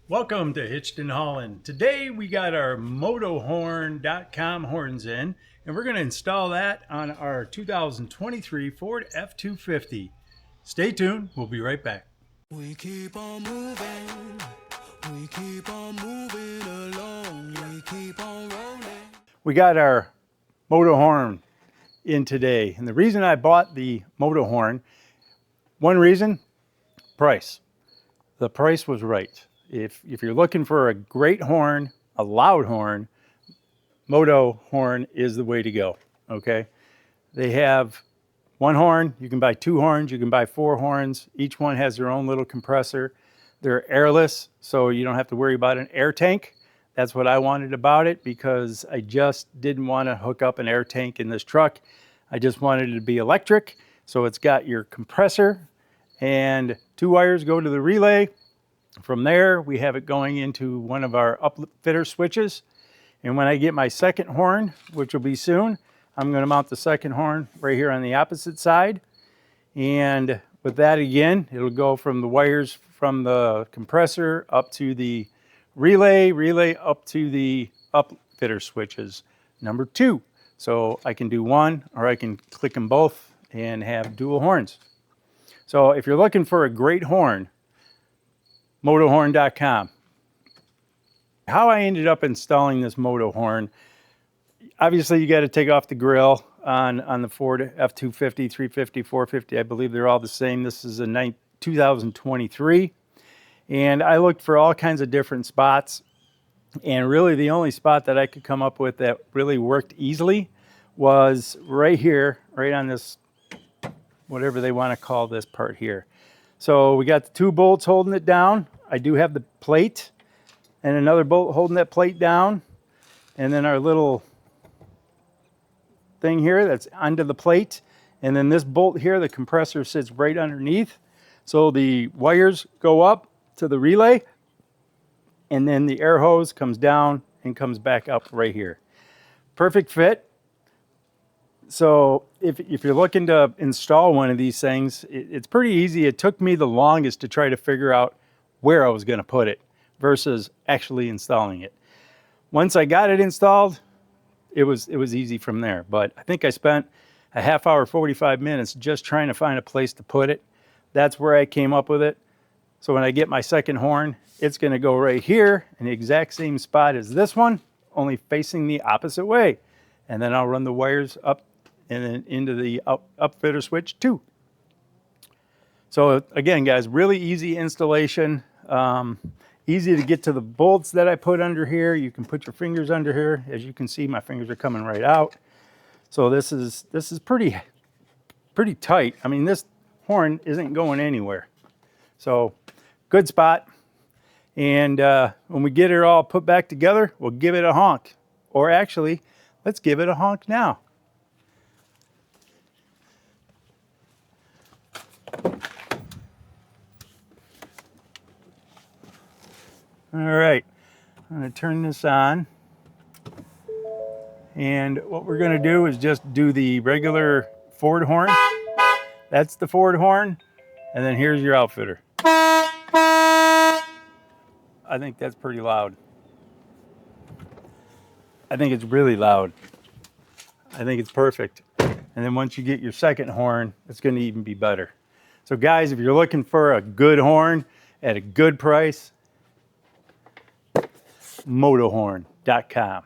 Welcome to Hitch'd and Haulin. Today we got our MotoHorn.com horns in, and we're going to install that on our 2023 Ford F-250. Stay tuned, we'll be right back. We keep on moving, we keep on moving along, we keep on rolling. We got our MotoHorn in today, and the reason I bought the MotoHorn, one reason, price. The price was right. If you're looking for a great horn, a loud horn, MotoHorn is the way to go, okay? They have one horn, you can buy two horns, you can buy four horns. Each one has their own little compressor. They're airless, so you don't have to worry about an air tank. That's what I wanted about it because I just didn't want to hook up an air tank in this truck. I just wanted it to be electric. So it's got your compressor and two wires go to the relay. From there, we have it going into one of our upfitter switches. And when I get my second horn, which will be soon, I'm going to mount the second horn right here on the opposite side. And with that again, it'll go from the wires from the compressor up to the relay up to the upfitter switches, number 2. So I can do one or I can click them both and have dual horns. So if you're looking for a great horn, MotoHorn.com. How I ended up installing this MotoHorn, obviously you got to take off the grill on the Ford F-250, 350, 450. I believe they're all the same. This is a 2023. And I looked for all kinds of different spots. And really the only spot that I could come up with that really worked easily was right here, right on this, whatever they want to call this part here. So we got the two bolts holding it down. I do have the plate and another bolt holding that plate down. And then our little thing here that's under the plate. And then this bolt here, the compressor sits right underneath. So the wires go up to the relay. And then the air hose comes down and comes back up right here. Perfect fit. So if you're looking to install one of these things, it's pretty easy. It took me the longest to try to figure out where I was going to put it versus actually installing it. Once I got it installed, it was easy from there. But I think I spent a half hour, 45 minutes just trying to find a place to put it. That's where I came up with it. So when I get my second horn, it's going to go right here in the exact same spot as this one, only facing the opposite way. And then I'll run the wires up and then into the upfitter switch too. So again, guys, really easy installation. Easy to get to the bolts that I put under here. You can put your fingers under here. As you can see, my fingers are coming right out. So this is pretty tight. I mean, this horn isn't going anywhere. So good spot. And when we get it all put back together, we'll give it a honk. Or actually, let's give it a honk now. All right, I'm going to turn this on. And what we're going to do is just do the regular Ford horn. That's the Ford horn. And then here's your outfitter. I think that's pretty loud. I think it's really loud. I think it's perfect. And then once you get your second horn, it's going to even be better. So guys, if you're looking for a good horn at a good price, MotoHorn.com.